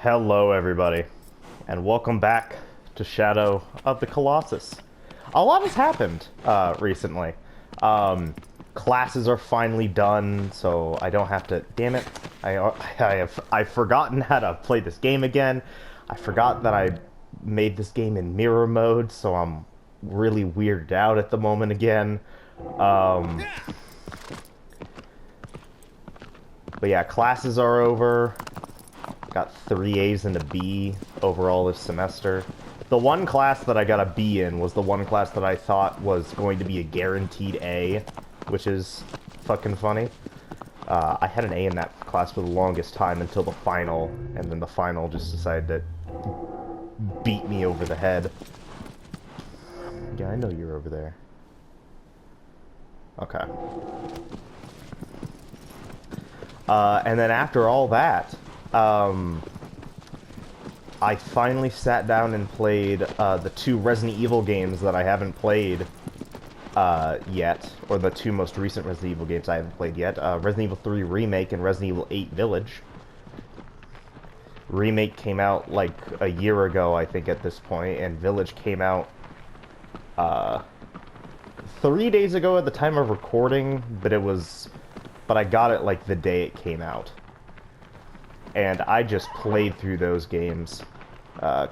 Hello, everybody, and welcome back to Shadow of the Colossus. A lot has happened recently. Classes are finally done, so I don't have to. Damn it! I've forgotten how to play this game again. I forgot that I made this game in mirror mode, so I'm really weirded out at the moment again. But yeah, classes are over. Got 3 A's and a B overall this semester. The one class that I got a B in was the one class that I thought was going to be a guaranteed A, which is fucking funny. I had an A in that class for the longest time until the final, and then the final just decided to beat me over the head. Yeah, I know you're over there. Okay. And then after all that, I finally sat down and played the 2 Resident Evil games that I haven't played yet, or the 2 most recent Resident Evil games I haven't played yet, Resident Evil 3 Remake and Resident Evil 8 Village. Remake came out like a year ago, I think, at this point, and Village came out 3 days ago at the time of recording, but I got it like the day it came out. And I just played through those games.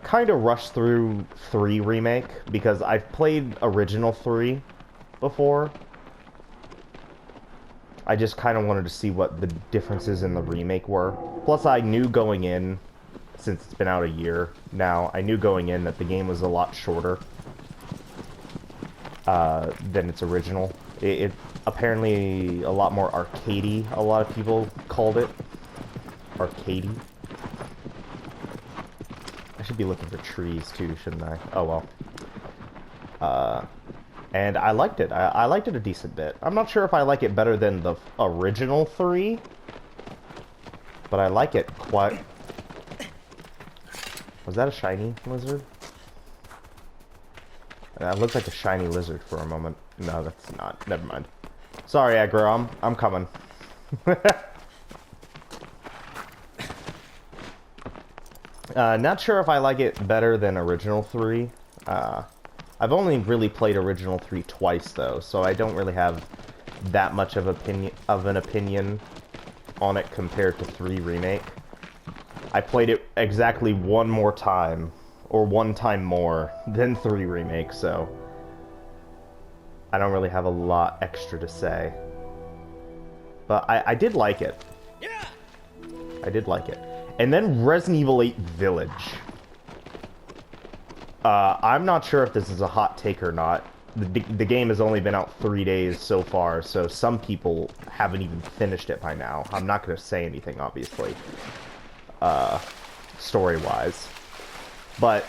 Kind of rushed through 3 Remake, because I've played original 3 before. I just kind of wanted to see what the differences in the Remake were. Plus, I knew going in, since it's been out a year now, I knew going in that the game was a lot shorter than its original. It apparently a lot more arcadey, a lot of people called it. Arcadey. I should be looking for trees too, shouldn't I? Oh well. And I liked it. I liked it a decent bit. I'm not sure if I like it better than the original 3, but I like it quite... Was that a shiny lizard? That looked like a shiny lizard for a moment. No, that's not. Never mind. Sorry, Aggro. I'm coming. Not sure if I like it better than original 3. I've only really played original 3 twice though, so I don't really have that much of an opinion on it compared to 3 Remake. I played it exactly one more time, or one time more than 3 Remake, so I don't really have a lot extra to say. But I did like it. Yeah. I did like it. And then Resident Evil 8 Village. I'm not sure if this is a hot take or not. The game has only been out 3 days so far, so some people haven't even finished it by now. I'm not going to say anything, obviously, story-wise. But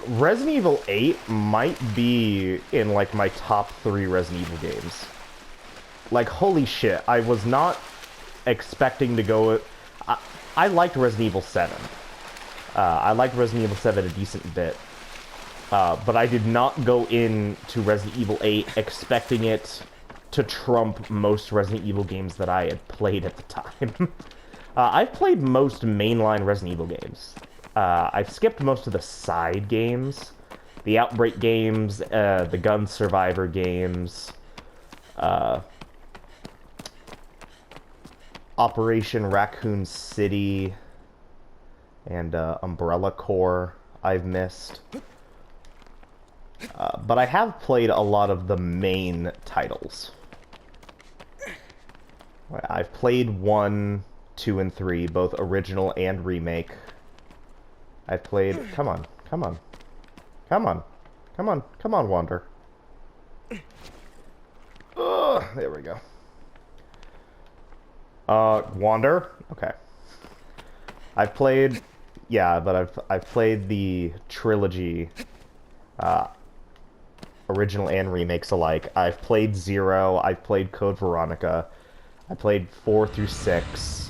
Resident Evil 8 might be in, like, my top 3 Resident Evil games. Like, holy shit, I was not expecting to go... I liked Resident Evil 7. I liked Resident Evil 7 a decent bit. But I did not go into Resident Evil 8 expecting it to trump most Resident Evil games that I had played at the time. I've played most mainline Resident Evil games. I've skipped most of the side games. The Outbreak games, the Gun Survivor games, Operation Raccoon City, and Umbrella Corps I've missed. But I have played a lot of the main titles. I've played 1, 2, and 3, both original and remake. I've played... Come on, come on. Come on. Come on, come on, Wander. There we go. Wander? Okay. I've played... Yeah, but I've played the trilogy, original and remakes alike. I've played 0, I've played Code Veronica, I played 4 through 6,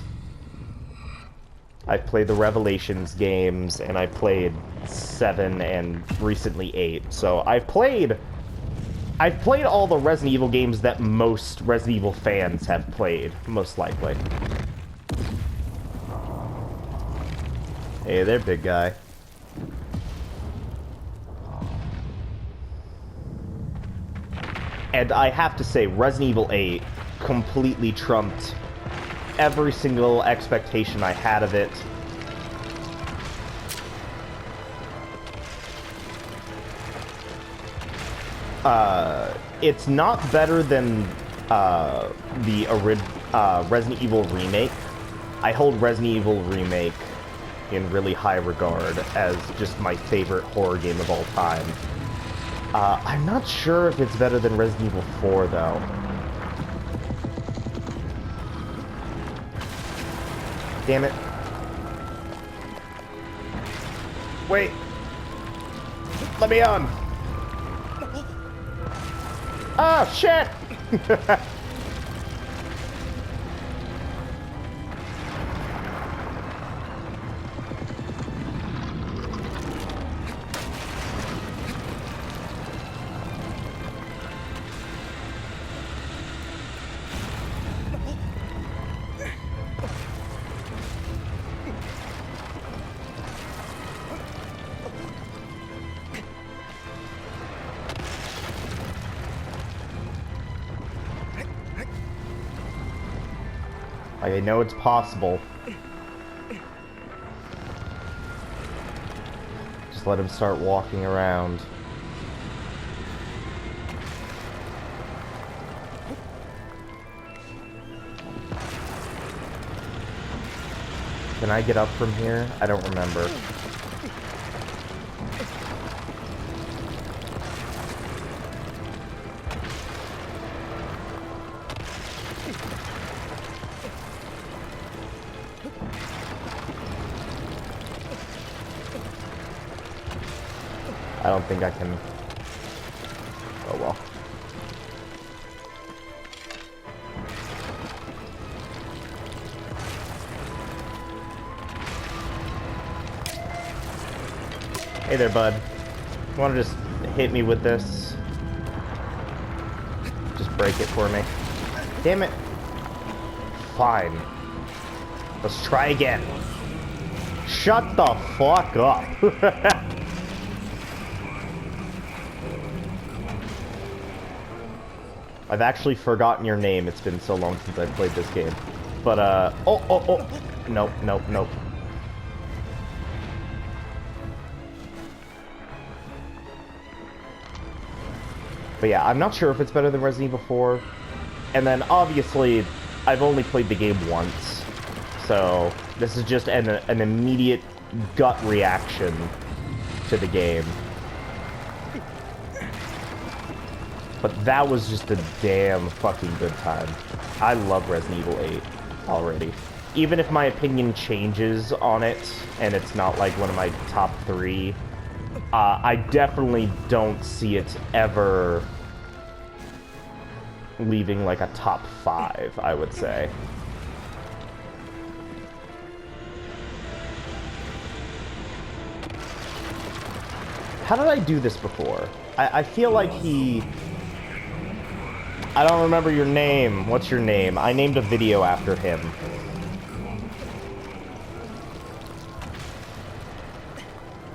I've played the Revelations games, and I played 7 and recently 8. So I've played all the Resident Evil games that most Resident Evil fans have played, most likely. Hey there, big guy. And I have to say, Resident Evil 8 completely trumped every single expectation I had of it. It's not better than the Resident Evil Remake. I hold Resident Evil Remake in really high regard as just my favorite horror game of all time. I'm not sure if it's better than Resident Evil 4, though. Damn it. Wait! Let me on! Oh, shit! I know it's possible. Just let him start walking around. Can I get up from here? I don't remember. I don't think I can... Oh well. Hey there, bud. You wanna just hit me with this? Just break it for me. Damn it. Fine. Let's try again. Shut the fuck up. I've actually forgotten your name. It's been so long since I've played this game. But, oh. Nope. But yeah, I'm not sure if it's better than Resident Evil 4. And then, obviously, I've only played the game once. So, this is just an immediate gut reaction to the game. But that was just a damn fucking good time. I love Resident Evil 8 already. Even if my opinion changes on it, and it's not like one of my top 3, I definitely don't see it ever leaving like a top 5, I would say. How did I do this before? I feel like he... I don't remember your name. What's your name? I named a video after him.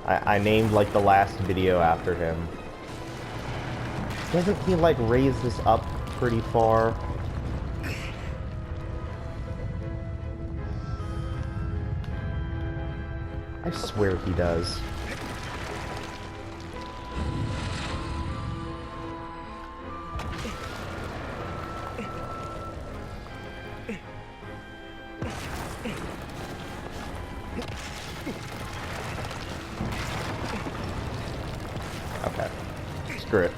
I named, like, the last video after him. Doesn't he, like, raise this up pretty far? I swear he does. Okay. Screw it.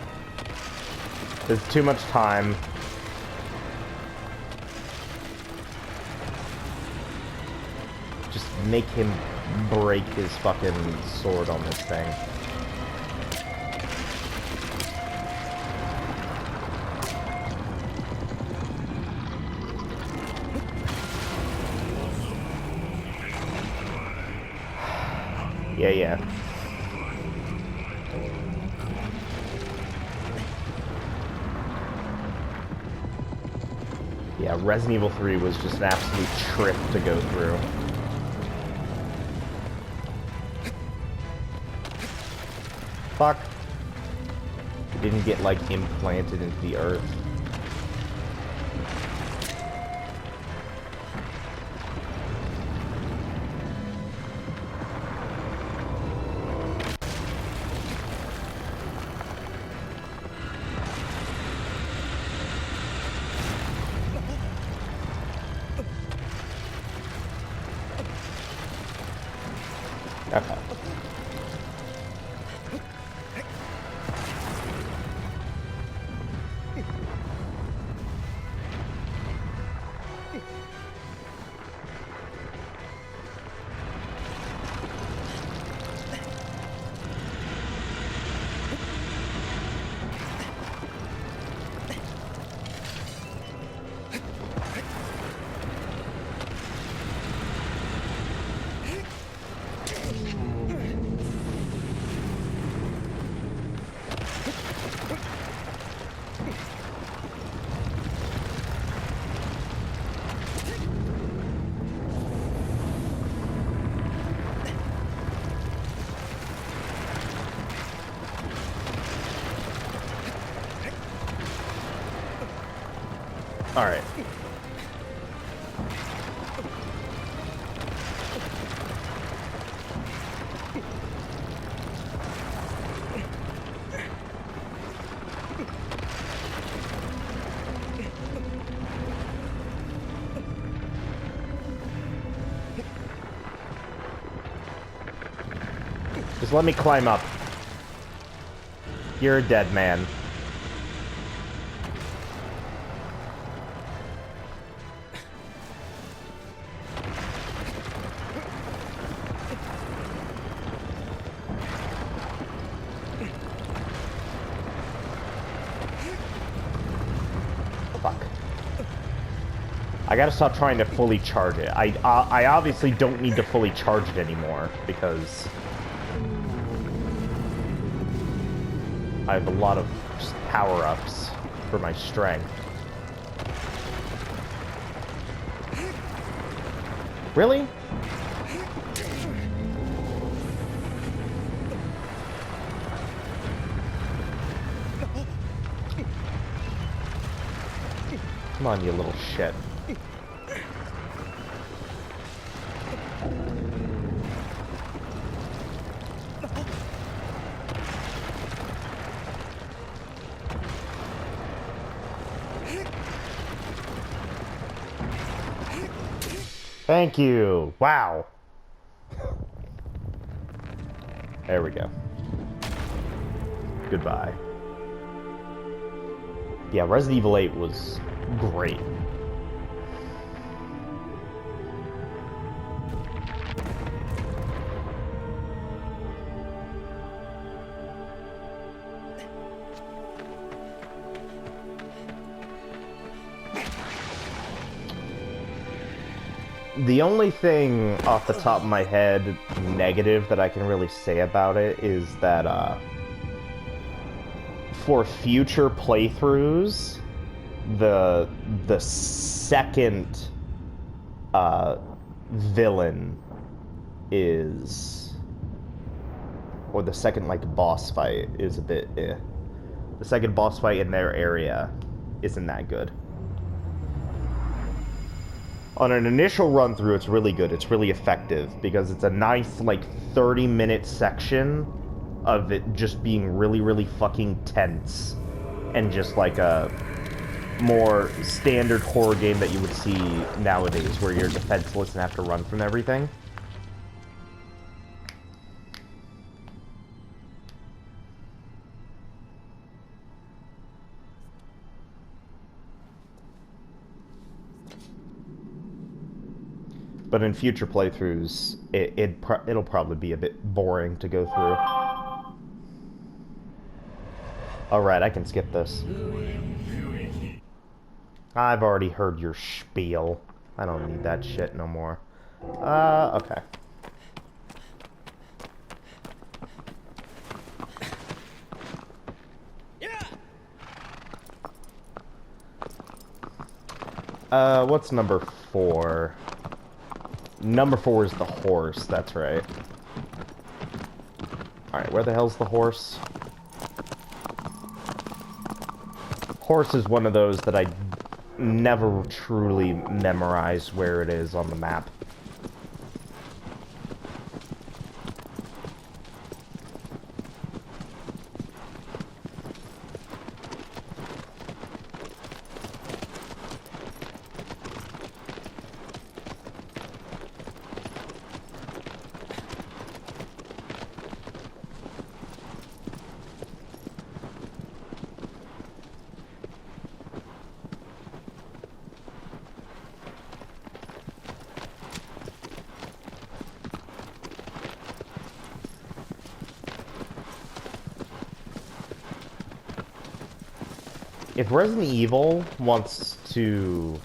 There's too much time. Just make him break his fucking sword on this thing. Yeah. Yeah, Resident Evil 3 was just an absolute trip to go through. fuck? It didn't get, like, implanted into the earth. Okay. All right. Just let me climb up. You're a dead man. Fuck. I gotta stop trying to fully charge it. I obviously don't need to fully charge it anymore, because I have a lot of power-ups for my strength. Really? Come on, you little shit. Thank you. Wow. There we go. Goodbye. Yeah, Resident Evil 8 was great. The only thing off the top of my head negative that I can really say about it is that for future playthroughs, the second villain is, or the second like boss fight is a bit The second boss fight in their area isn't that good. On an initial run through, it's really good. It's really effective because it's a nice, like, 30-minute section of it just being really, really fucking tense. And just like a more standard horror game that you would see nowadays, where you're defenseless and have to run from everything. But in future playthroughs, it'll probably be a bit boring to go through. Alright, I can skip this. I've already heard your spiel. I don't need that shit no more. Okay. What's number 4? Number 4 is the horse, that's right. Alright, where the hell's the horse? Horse is one of those that I never truly memorize where it is on the map. If Resident Evil wants to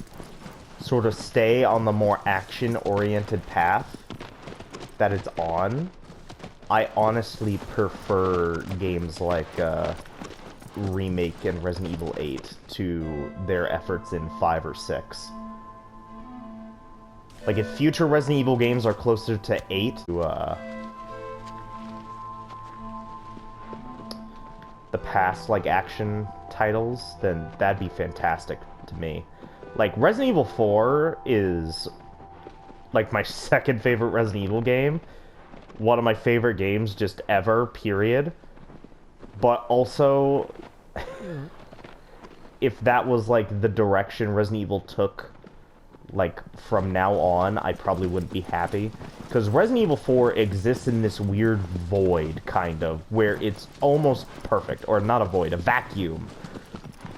sort of stay on the more action-oriented path that it's on, I honestly prefer games like Remake and Resident Evil 8 to their efforts in 5 or 6. Like, if future Resident Evil games are closer to 8, the past, like, action titles, then that'd be fantastic to me. Like, Resident Evil 4 is, like, my second favorite Resident Evil game. One of my favorite games just ever, period. But also, if that was, like, the direction Resident Evil took, like, from now on, I probably wouldn't be happy. Because Resident Evil 4 exists in this weird void, kind of, where it's almost perfect. Or not a void, a vacuum.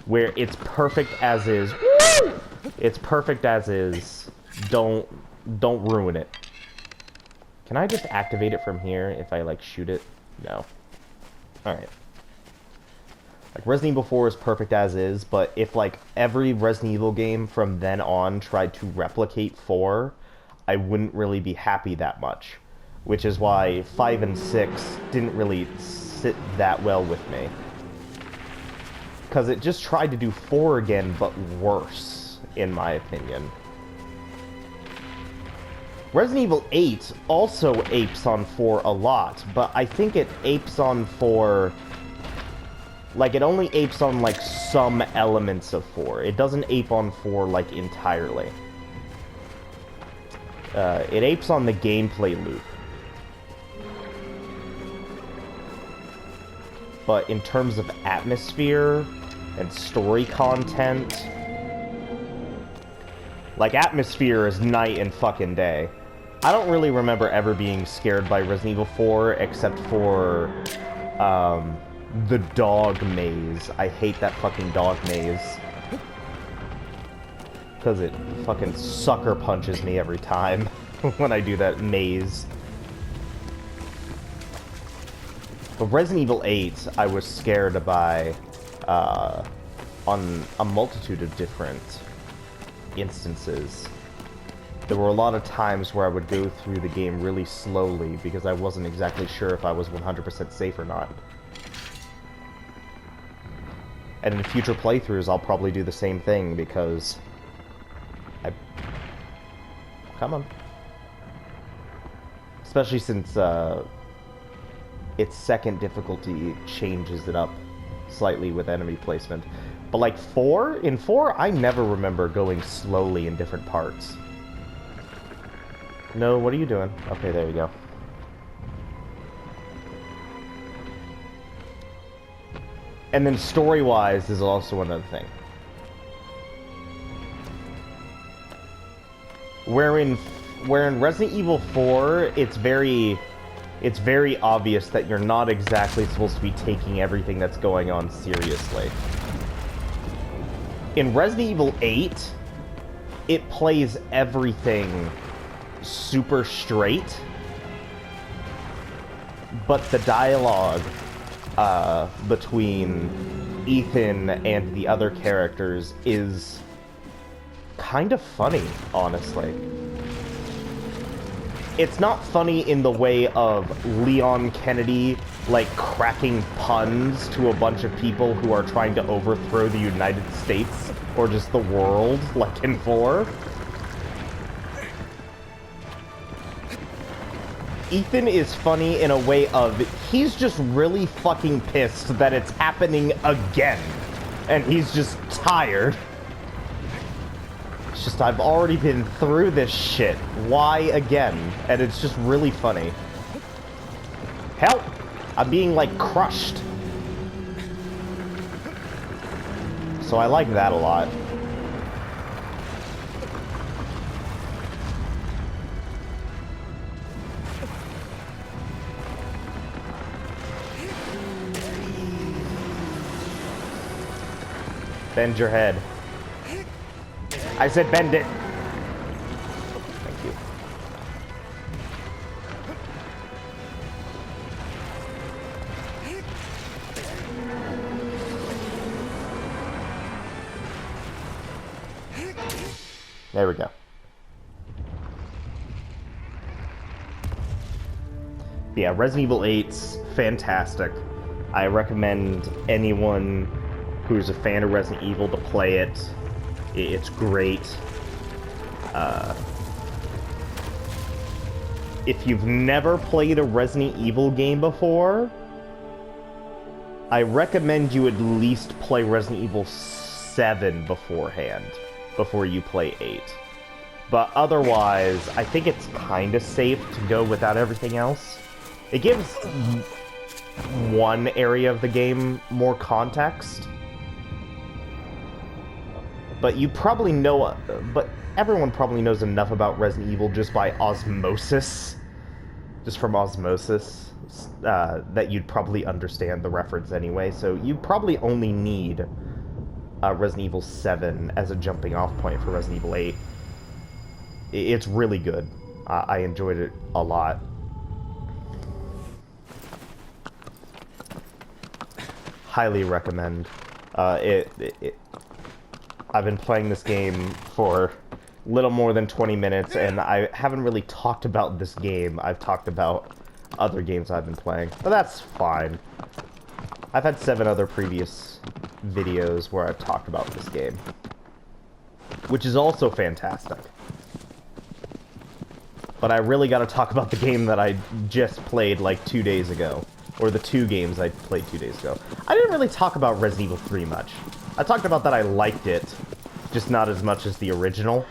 Where it's perfect as is. Woo! It's perfect as is. Don't ruin it. Can I just activate it from here if I, like, shoot it? No. Alright. Like, Resident Evil 4 is perfect as is, but if, like, every Resident Evil game from then on tried to replicate 4, I wouldn't really be happy that much. Which is why 5 and 6 didn't really sit that well with me. Because it just tried to do 4 again, but worse, in my opinion. Resident Evil 8 also apes on 4 a lot, but I think it apes on 4... Like, it only apes on, like, some elements of 4. It doesn't ape on 4, like, entirely. It apes on the gameplay loop. But in terms of atmosphere and story content... Like, atmosphere is night and fucking day. I don't really remember ever being scared by Resident Evil 4, except for, the dog maze. I hate that fucking dog maze. Because it fucking sucker punches me every time when I do that maze. But Resident Evil 8, I was scared by, on a multitude of different instances. There were a lot of times where I would go through the game really slowly because I wasn't exactly sure if I was 100% safe or not. And in future playthroughs, I'll probably do the same thing because... Come on. Especially since, its second difficulty changes it up slightly with enemy placement. But like 4? In 4, I never remember going slowly in different parts. No, what are you doing? Okay, there you go. And then story-wise is also another thing. Where in Resident Evil 4, it's very obvious that you're not exactly supposed to be taking everything that's going on seriously. In Resident Evil 8, it plays everything super straight, but the dialogue between Ethan and the other characters is kind of funny, honestly. It's not funny in the way of Leon Kennedy, like, cracking puns to a bunch of people who are trying to overthrow the United States, or just the world, like in 4. Ethan is funny in a way of he's just really fucking pissed that it's happening again. And he's just tired. It's just, I've already been through this shit. Why again? And it's just really funny. Help! I'm being, like, crushed. So I like that a lot. Bend your head. I said bend it. Thank you. There we go. Yeah, Resident Evil 8's fantastic. I recommend anyone who's a fan of Resident Evil to play it. It's great. If you've never played a Resident Evil game before, I recommend you at least play Resident Evil 7 beforehand, before you play 8. But otherwise, I think it's kind of safe to go without everything else. It gives one area of the game more context. But you probably know, but everyone probably knows enough about Resident Evil just by osmosis. Just from osmosis, that you'd probably understand the reference anyway. So you probably only need Resident Evil 7 as a jumping off point for Resident Evil 8. It's really good. I enjoyed it a lot. Highly recommend. I've been playing this game for little more than 20 minutes, and I haven't really talked about this game. I've talked about other games I've been playing, but that's fine. I've had 7 other previous videos where I've talked about this game, which is also fantastic. But I really gotta talk about the game that I just played like 2 days ago, or the 2 games I played 2 days ago. I didn't really talk about Resident Evil 3 much. I talked about that I liked it, just not as much as the original.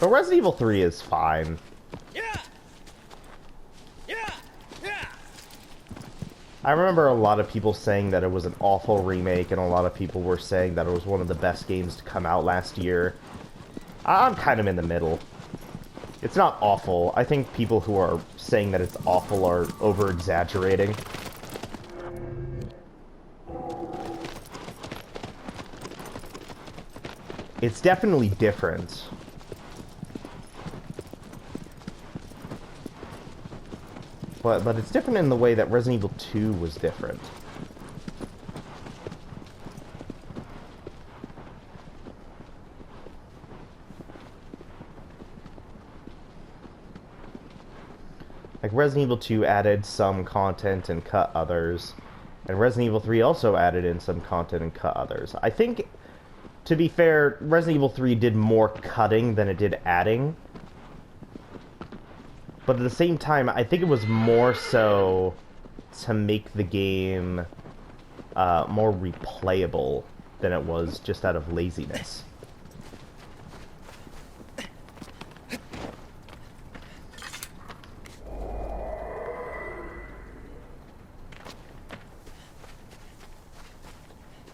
But Resident Evil 3 is fine. Yeah. I remember a lot of people saying that it was an awful remake, and a lot of people were saying that it was one of the best games to come out last year. I'm kind of in the middle. It's not awful. I think people who are saying that it's awful are over-exaggerating. It's definitely different. But it's different in the way that Resident Evil 2 was different. Like, Resident Evil 2 added some content and cut others. And Resident Evil 3 also added in some content and cut others. I think, to be fair, Resident Evil 3 did more cutting than it did adding. But at the same time, I think it was more so to make the game more replayable than it was just out of laziness.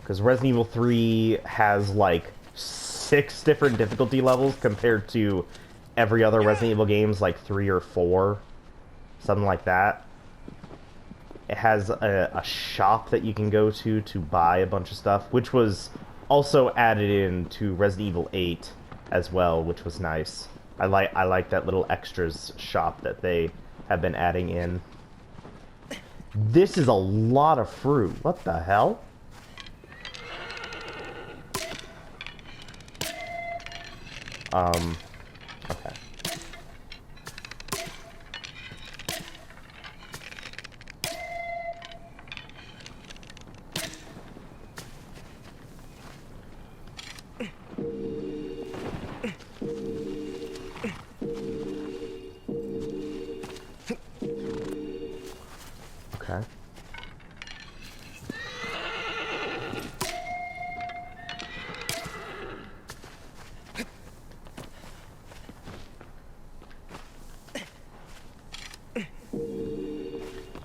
Because Resident Evil 3 has, like, 6 different difficulty levels compared to every other Resident Evil game's, like, 3 or 4. Something like that. It has a shop that you can go to buy a bunch of stuff, which was also added in to Resident Evil 8 as well, which was nice. I like that little extras shop that they have been adding in. This is a lot of fruit. What the hell? Okay.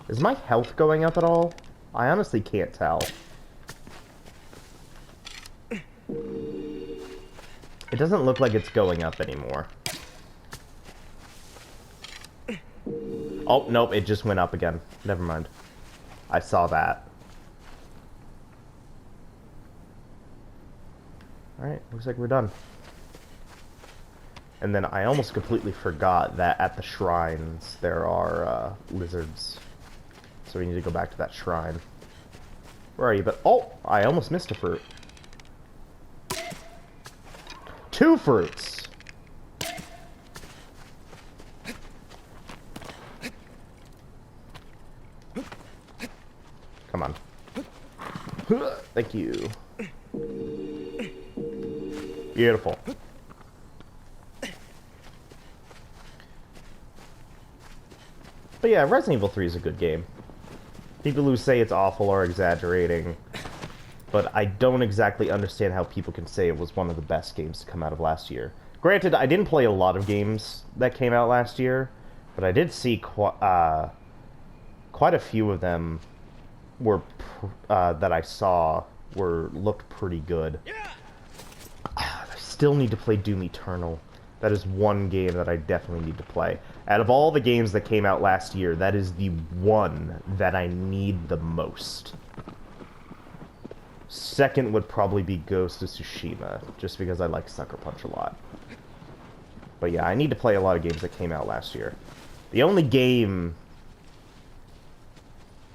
Is my health going up at all? I honestly can't tell. It doesn't look like it's going up anymore. Oh, nope, it just went up again. Never mind. I saw that. Alright, looks like we're done. And then I almost completely forgot that at the shrines there are lizards. So we need to go back to that shrine. Where are you? But oh, I almost missed a fruit. 2 fruits! Come on. Thank you. Beautiful. But yeah, Resident Evil 3 is a good game. People who say it's awful are exaggerating. But I don't exactly understand how people can say it was one of the best games to come out of last year. Granted, I didn't play a lot of games that came out last year, but I did see quite a few of them were that I saw looked pretty good. I still need to play Doom Eternal. That is one game that I definitely need to play. Out of all the games that came out last year, that is the one that I need the most. Second would probably be Ghost of Tsushima, just because I like Sucker Punch a lot. But yeah, I need to play a lot of games that came out last year. The only game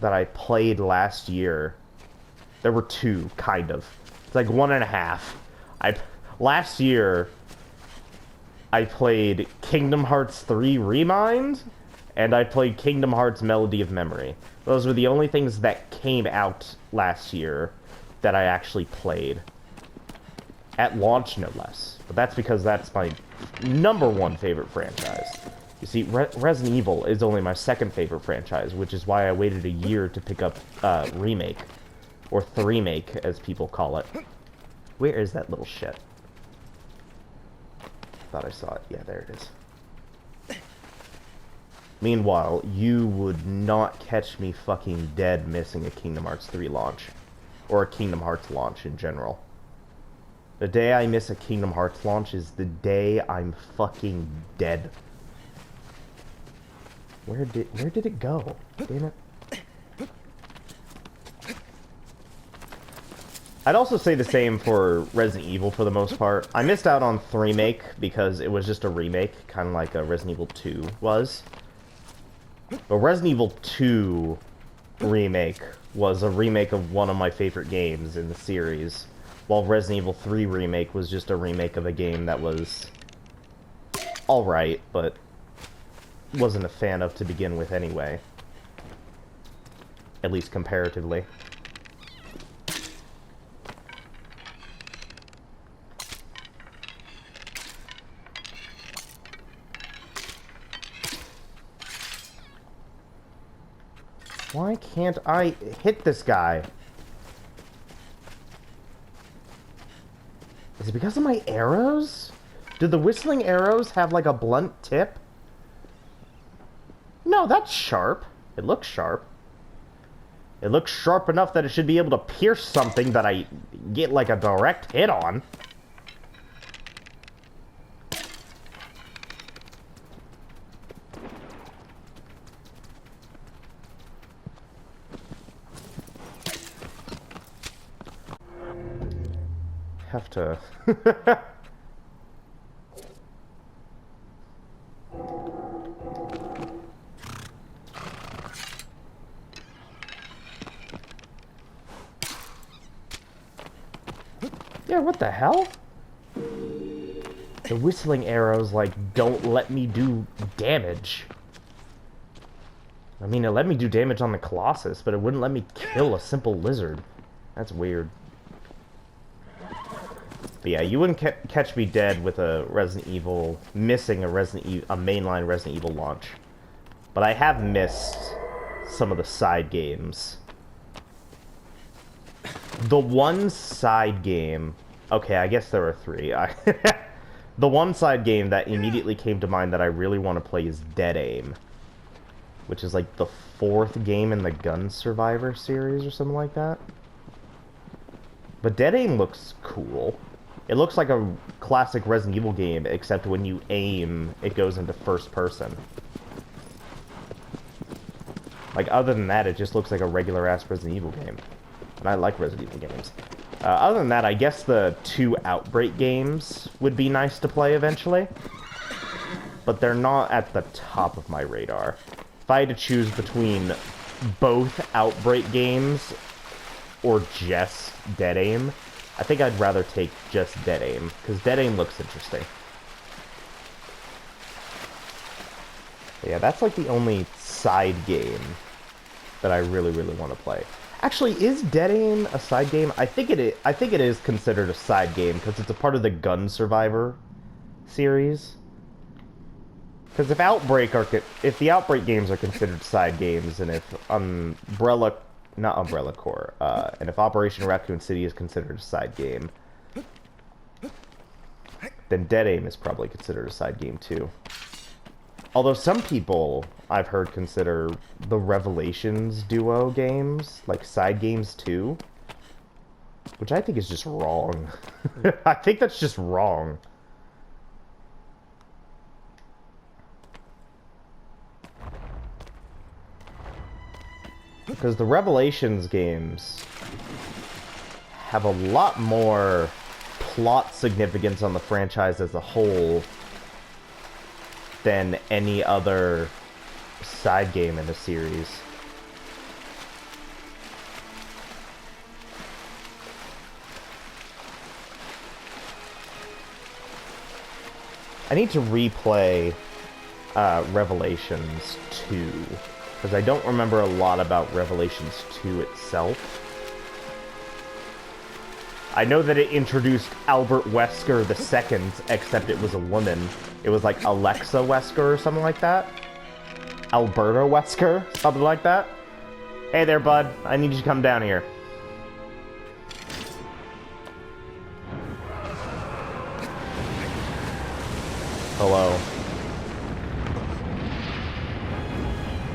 that I played last year, there were 2, kind of. It's like 1.5. Last year, I played Kingdom Hearts 3 Remind, and I played Kingdom Hearts Melody of Memory. Those were the only things that came out last year that I actually played. At launch, no less. But that's because that's my #1 favorite franchise. You see, Resident Evil is only my 2nd favorite franchise, which is why I waited a year to pick up Remake. Or 3-make, as people call it. Where is that little shit? Thought I saw it. Yeah, there it is. Meanwhile, you would not catch me fucking dead missing a Kingdom Hearts 3 launch. Or a Kingdom Hearts launch in general. The day I miss a Kingdom Hearts launch is the day I'm fucking dead. Where did it go? Damn it. I'd also say the same for Resident Evil for the most part. I missed out on 3-make because it was just a remake, kind of like a Resident Evil 2 was. But Resident Evil 2 Remake was a remake of one of my favorite games in the series, while Resident Evil 3 Remake was just a remake of a game that was alright, but wasn't a fan of to begin with anyway. At least comparatively. Why can't I hit this guy? Is it because of my arrows? Do the whistling arrows have like a blunt tip? No, that's sharp. It looks sharp. It looks sharp enough that it should be able to pierce something that I get like a direct hit on. Have to... Yeah, what the hell? The whistling arrows, like, don't let me do damage. I mean, it let me do damage on the Colossus, but it wouldn't let me kill a simple lizard. That's weird. But yeah, you wouldn't catch me dead with a Resident Evil, missing a mainline Resident Evil launch. But I have missed some of the side games. The one side game... Okay, I guess there are 3. The one side game that immediately came to mind that I really want to play is Dead Aim. which is like the 4th game in the Gun Survivor series or something like that. But Dead Aim looks cool. It looks like a classic Resident Evil game, except when you aim, it goes into first person. Like, other than that, it just looks like a regular-ass Resident Evil game. And I like Resident Evil games. Other than that, I guess the 2 Outbreak games would be nice to play eventually. But they're not at the top of my radar. If I had to choose between both Outbreak games or just Dead Aim, I think I'd rather take just Dead Aim, because Dead Aim looks interesting. Yeah, that's like the only side game that I really, really want to play. Actually, is Dead Aim a side game? I think it is considered a side game, because it's a part of the Gun Survivor series. Because if the Outbreak games are considered side games, and if not Umbrella Corps, and if Operation Raccoon City is considered a side game, then Dead Aim is probably considered a side game too. Although some people, I've heard, consider the Revelations duo games, like, side games too. Which I think is just wrong. I think that's just wrong. Because the Revelations games have a lot more plot significance on the franchise as a whole than any other side game in the series. I need to replay Revelations 2, because I don't remember a lot about Revelations 2 itself. I know that it introduced Albert Wesker II, except it was a woman. It was like Alexa Wesker or something like that. Alberta Wesker, something like that. Hey there, bud. I need you to come down here. Hello.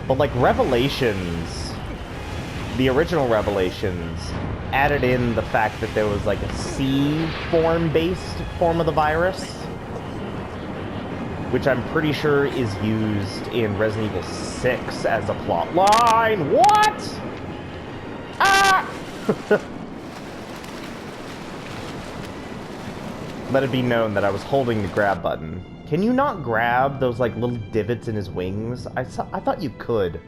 But like Revelations, the original Revelations added in the fact that there was like a C-form-based form of the virus, which I'm pretty sure is used in Resident Evil 6 as a plot line. What? Ah! Let it be known that I was holding the grab button. Can you not grab those like little divots in his wings? I thought you could.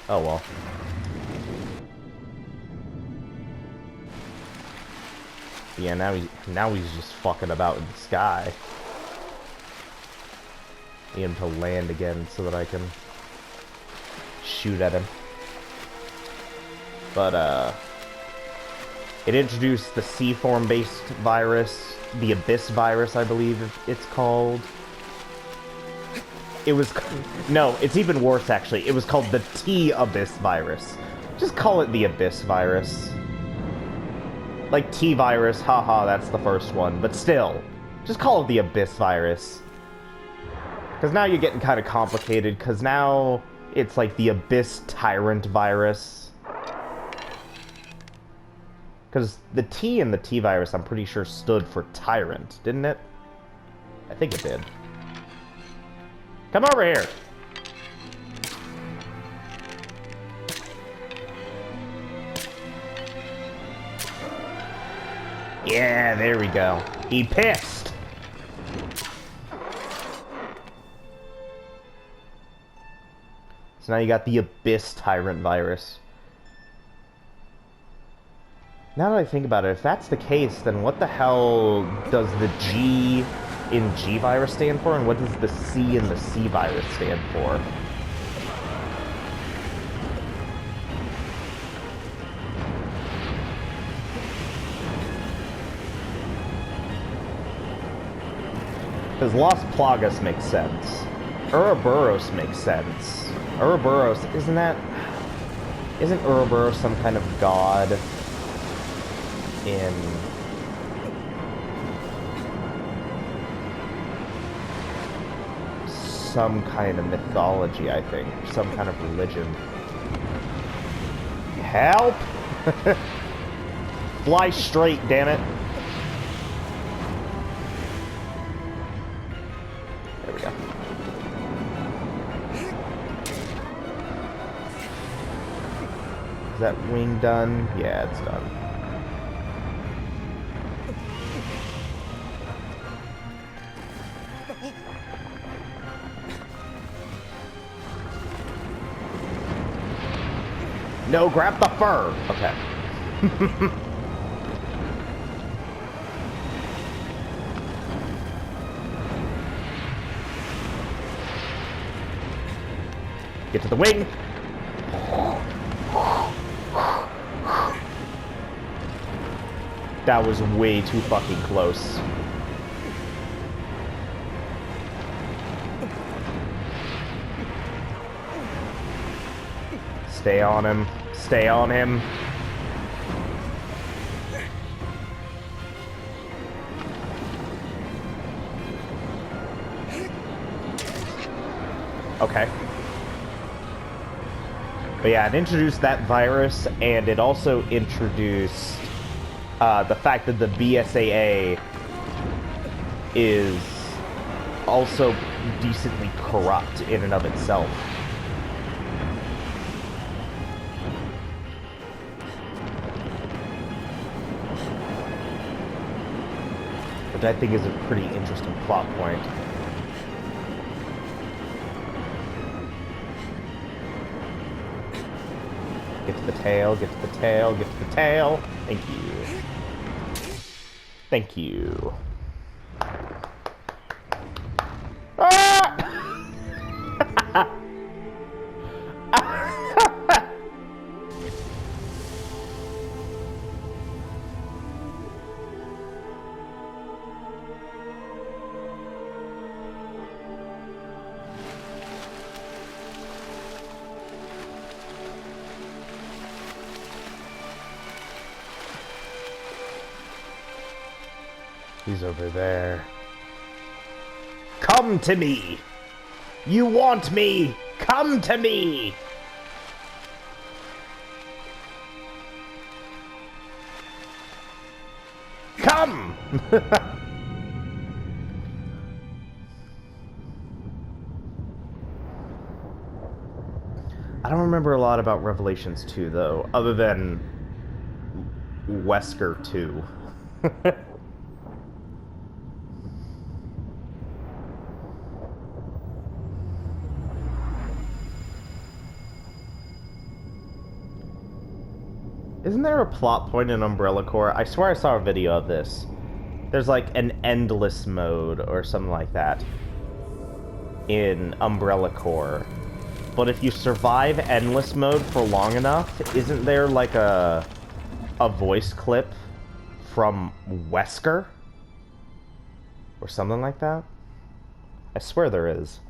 Oh well. Yeah, now he's just fucking about in the sky. Need him to land again so that I can shoot at him. But it introduced the C-form-based virus, the Abyss virus, I believe it's called. It was... No, it's even worse, actually. It was called the T-Abyss virus. Just call it the Abyss virus. Like T-virus, haha, that's the first one. But still, just call it the Abyss virus. Because now you're getting kind of complicated, because now it's like the Abyss Tyrant virus. Because the T in the T-virus, I'm pretty sure, stood for Tyrant, didn't it? I think it did. Come over here! Yeah, there we go. He pissed! So now you got the Abyss Tyrant virus. Now that I think about it, if that's the case, then what the hell does the G in G-virus stand for, and what does the C in the C-virus stand for? Because Las Plagas makes sense. Ouroboros makes sense. Ouroboros, isn't Ouroboros some kind of god in... some kind of mythology, I think. Some kind of religion. Help! Fly straight, damn it. There we go. Is that wing done? Yeah, it's done. No, grab the fur! Okay. Get to the wing! That was way too fucking close. Stay on him. Stay on him. Okay. But yeah, it introduced that virus, and it also introduced the fact that the BSAA is also decently corrupt in and of itself. Which I think is a pretty interesting plot point. Get to the tail, get to the tail, get to the tail. Thank you. Thank you. Ah! He's over there. Come to me! You want me! Come to me! Come! I don't remember a lot about Revelations 2, though, other than Wesker 2. Isn't there a plot point in Umbrella Corps? I swear I saw a video of this. There's like an endless mode or something like that in Umbrella Corps. But if you survive endless mode for long enough, isn't there like a voice clip from Wesker? Or something like that? I swear there is.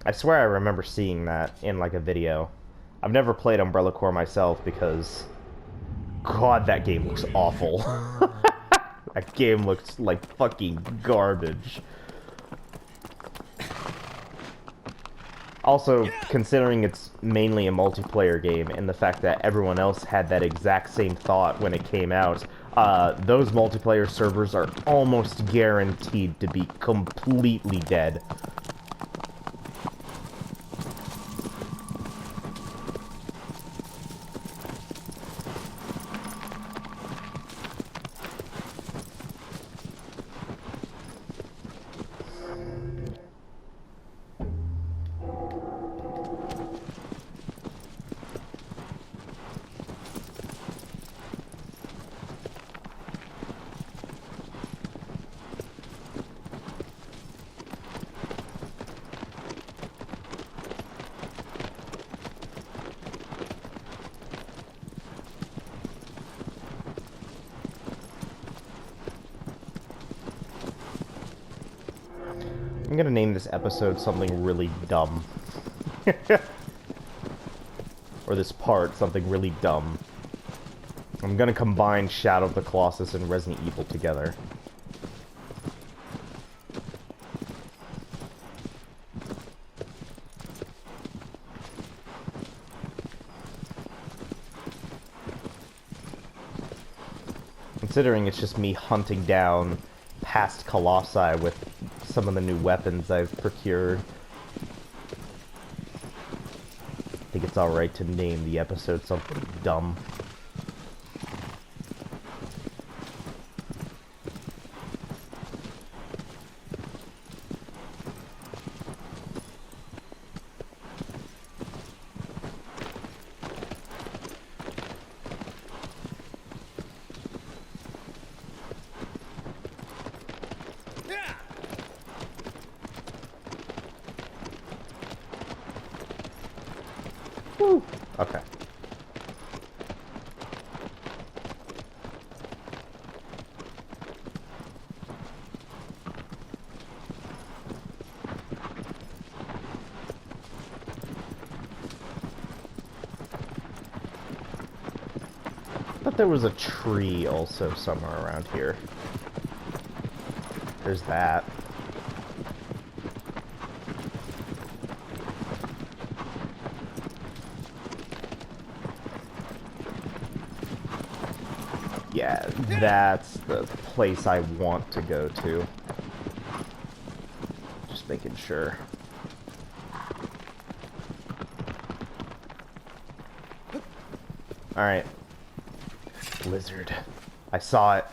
I swear I remember seeing that in like a video. I've never played Umbrella Corps myself because... God, that game looks awful. That game looks like fucking garbage. Also, considering it's mainly a multiplayer game, and the fact that everyone else had that exact same thought when it came out, those multiplayer servers are almost guaranteed to be completely dead. I'm gonna name this episode something really dumb. Or this part, something really dumb. I'm gonna combine Shadow of the Colossus and Resident Evil together. considering it's just me hunting down past Colossi with some of the new weapons I've procured. I think it's alright to name the episode something dumb. Woo! Okay. But there was a tree also somewhere around here. There's that. Yeah, that's the place I want to go to. Just making sure. Alright. Lizard. I saw it.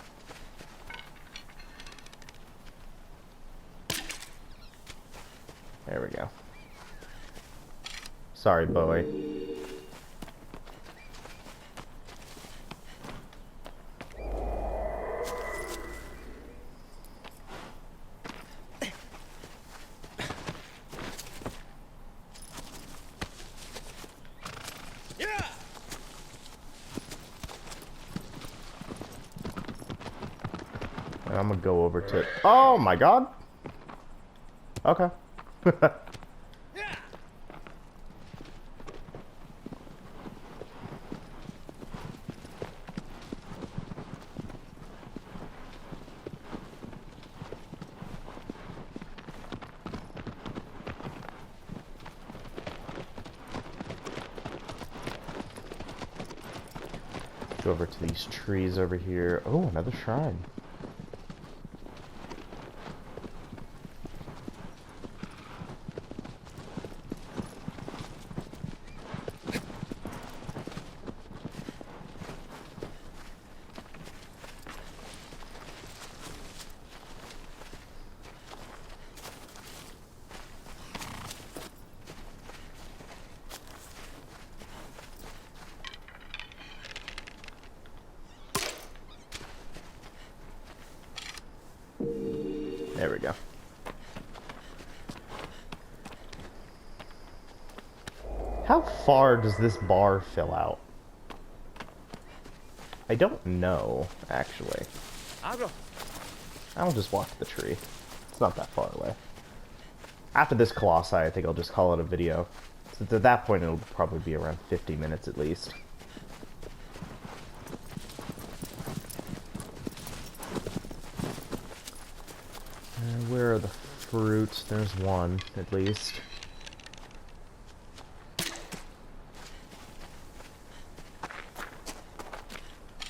There we go. Sorry, boy. And I'm gonna go over to... Oh my god! Okay. Go over to these trees over here. Oh, another shrine. There we go. How far does this bar fill out? I don't know, actually. I'll just walk to the tree. It's not that far away. After this Colossi, I think I'll just call it a video. Since at that point, it'll probably be around 50 minutes at least. Where are the fruits? There's one, at least.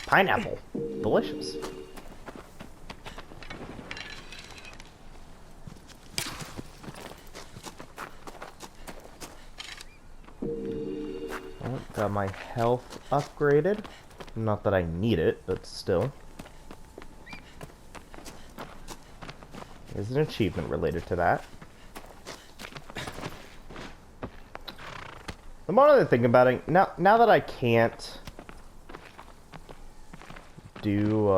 Pineapple. Delicious. Oh, got my health upgraded. Not that I need it, but still. There's an achievement related to that. The more that I think about it, now that I can't do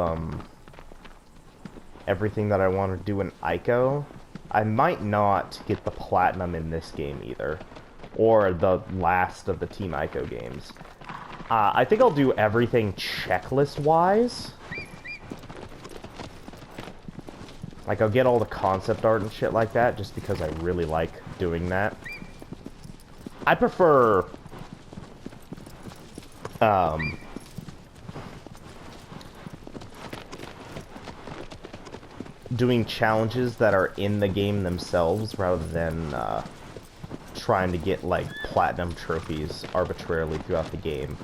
everything that I want to do in Ico, I might not get the platinum in this game either, or the last of the Team Ico games. I think I'll do everything checklist-wise. Like, I'll get all the concept art and shit like that, just because I really like doing that. I prefer, doing challenges that are in the game themselves, rather than, trying to get, like, platinum trophies arbitrarily throughout the game.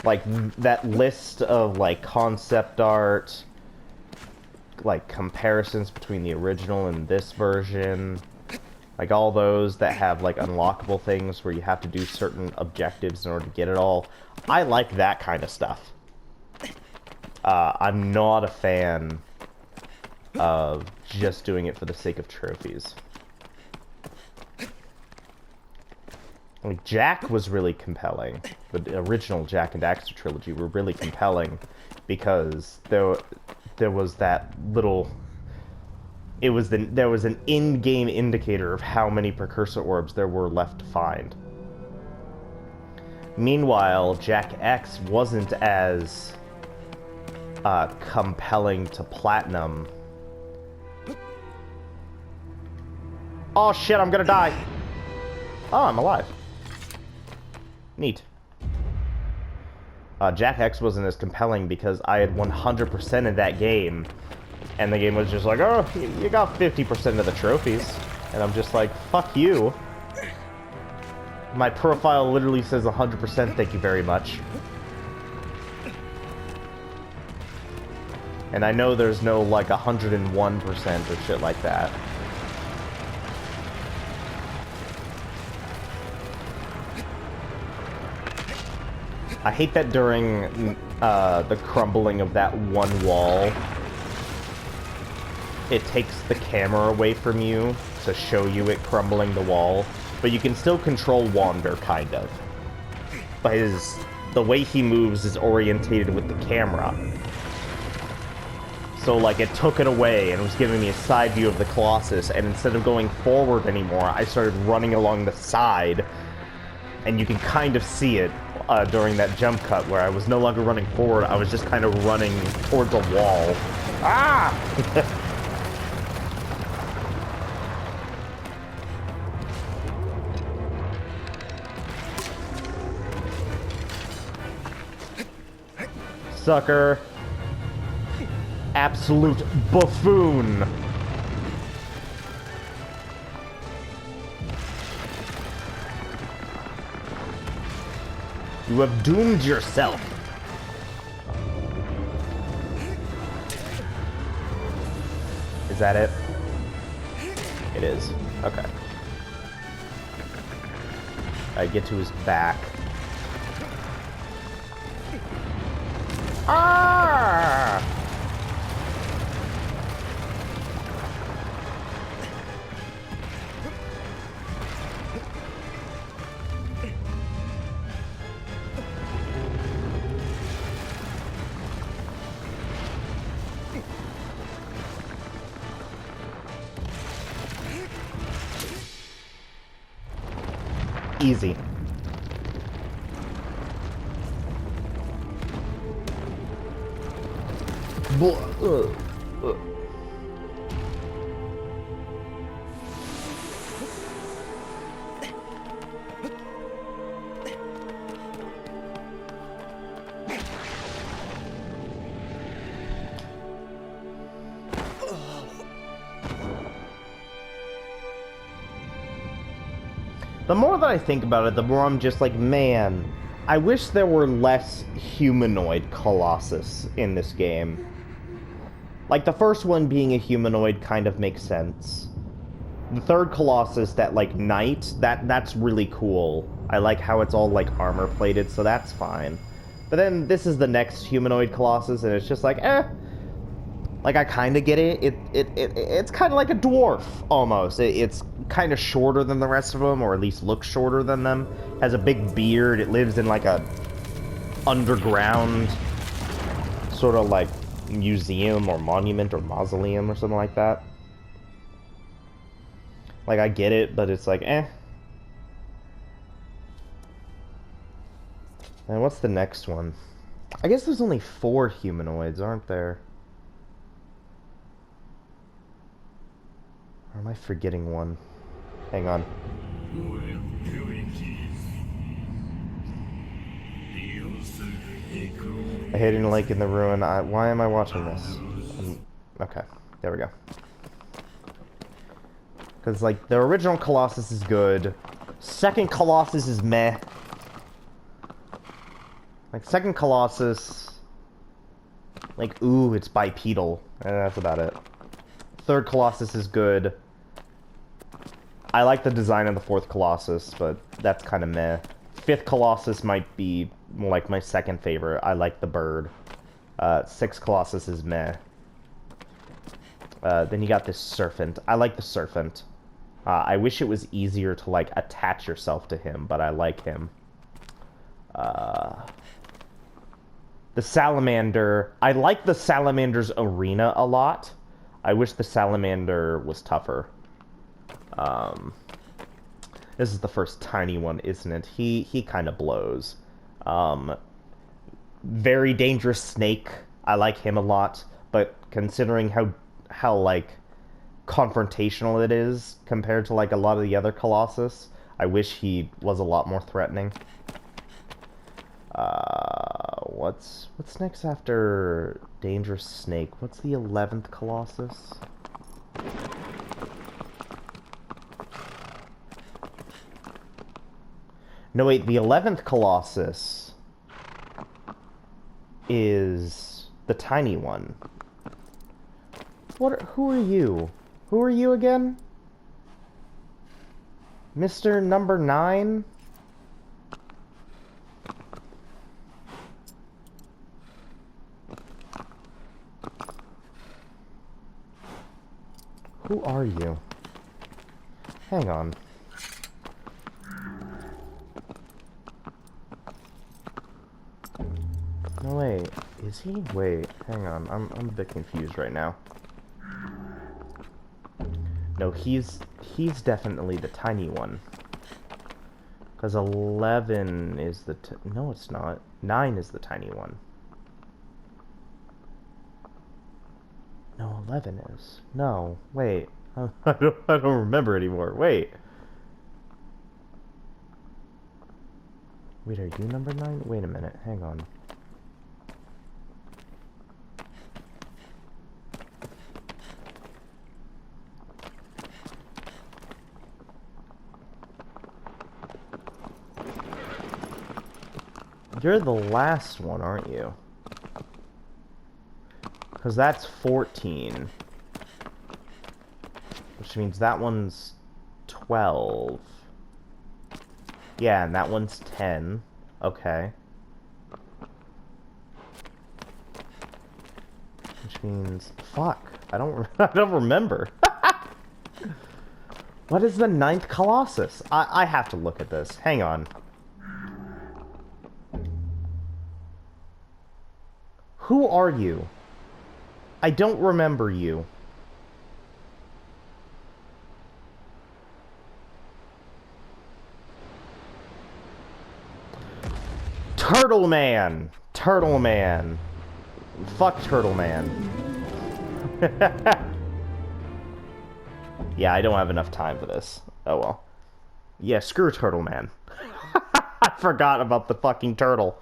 Like, that list of, like, concept art, like, comparisons between the original and this version, like, all those that have, like, unlockable things where you have to do certain objectives in order to get it all. I like that kind of stuff. I'm not a fan of just doing it for the sake of trophies. Like, Jack was really compelling. The original Jack and Daxter trilogy were really compelling because there was that little... there was an in-game indicator of how many precursor orbs there were left to find. Meanwhile, Jack X wasn't as compelling to platinum. Oh shit, I'm gonna die! Oh, I'm alive. Neat. Jack X wasn't as compelling because I had 100% of that game, and the game was just like, oh, you got 50% of the trophies. And I'm just like, fuck you. My profile literally says 100%, thank you very much. And I know there's no, like, 101% or shit like that. I hate that during the crumbling of that one wall, it takes the camera away from you to show you it crumbling the wall, but you can still control Wander, kind of. But the way he moves is orientated with the camera. So, like, it took it away and was giving me a side view of the Colossus, and instead of going forward anymore, I started running along the side, and you can kind of see it during that jump cut, where I was no longer running forward, I was just kind of running towards a wall. Ah! Sucker. Absolute buffoon. You have doomed yourself. Is that it? It is. Okay. I get to his back. Ah! Easy. The more that I think about it, the more I'm just like, man, I wish there were less humanoid Colossus in this game. Like, the first one being a humanoid kind of makes sense. The third Colossus, that, like, knight, that's really cool. I like how it's all, like, armor-plated, so that's fine. But then this is the next humanoid Colossus, and it's just like, eh. Like, I kind of get it. It's kind of like a dwarf, almost. It's kind of shorter than the rest of them, or at least looks shorter than them. Has a big beard. It lives in, like, a underground sort of, like, museum or monument or mausoleum or something like that. Like, I get it, but it's like, eh. And what's the next one? I guess there's only 4 humanoids, aren't there? Or am I forgetting one? Hang on. A hidden lake in the ruin. Why am I watching this? Okay, there we go. Because, like, the original Colossus is good. Second Colossus is meh. Like, second Colossus... Like, ooh, it's bipedal. That's about it. Third Colossus is good. I like the design of the fourth Colossus, but that's kind of meh. Fifth Colossus might be, like, my second favorite. I like the bird. Sixth Colossus is meh. Then you got this Serpent. I like the Serpent. I wish it was easier to, like, attach yourself to him, but I like him. The Salamander. I like the Salamander's arena a lot. I wish the Salamander was tougher. This is the first tiny one, isn't it? He kind of blows. Very dangerous snake. I like him a lot, but considering how like confrontational it is compared to like a lot of the other Colossus, I wish he was a lot more threatening. What's next after Dangerous Snake? What's the 11th Colossus? No, wait, the 11th Colossus is the tiny one. Who are you? Who are you again? Mr. Number 9? Who are you? Hang on. No, wait. Is he? Wait, hang on. I'm a bit confused right now. No, he's definitely the tiny one. Because 11 is the... No, it's not. 9 is the tiny one. No, 11 is. No, wait. I don't remember anymore. Wait. Wait, are you number 9? Wait a minute. Hang on. You're the last one, aren't you? Because that's 14. Which means that one's 12. Yeah, and that one's 10. Okay. Which means... Fuck. I don't remember. What is the 9th Colossus? I have to look at this. Hang on. Who are you? I don't remember you. Turtle Man! Turtle Man. Fuck Turtle Man. Yeah, I don't have enough time for this. Oh well. Yeah, screw Turtle Man. I forgot about the fucking turtle.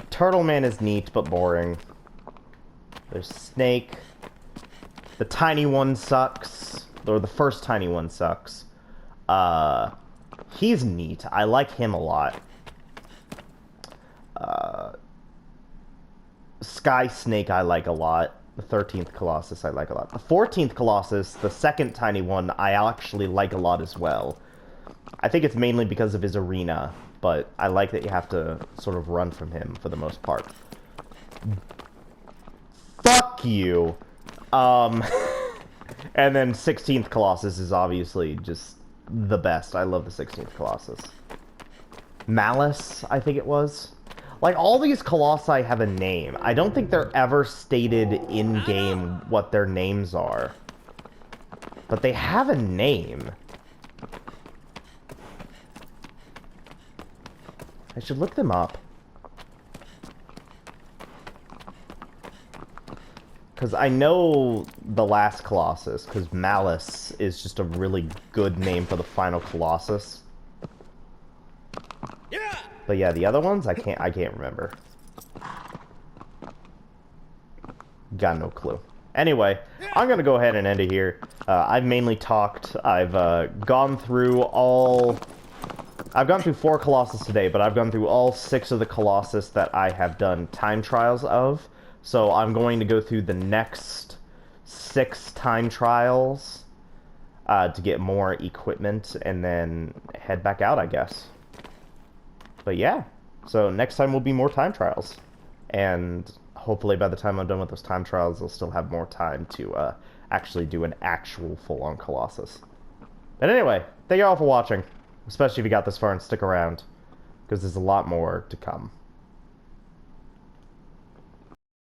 Turtle Man is neat, but boring. There's Snake. The tiny one sucks. Or the first tiny one sucks. He's neat. I like him a lot. Sky Snake I like a lot. The 13th Colossus I like a lot. The 14th Colossus, the second tiny one, I actually like a lot as well. I think it's mainly because of his arena, but I like that you have to sort of run from him for the most part. Fuck you! And then 16th Colossus is obviously just the best. I love the 16th Colossus. Malice, I think it was. Like, all these Colossi have a name. I don't think they're ever stated in-game what their names are. But they have a name. I should look them up. Because I know the last Colossus, because Malice is just a really good name for the final Colossus. Yeah. But yeah, the other ones, I can't remember. Got no clue. Anyway, I'm gonna go ahead and end it here. I've mainly talked. I've gone through 4 Colossus today, but I've gone through all 6 of the Colossus that I have done time trials of. So I'm going to go through the next 6 time trials to get more equipment and then head back out, I guess. But yeah, so next time will be more time trials. And hopefully by the time I'm done with those time trials, I'll still have more time to actually do an actual full-on Colossus. But anyway, thank you all for watching. Especially if you got this far and stick around, because there's a lot more to come.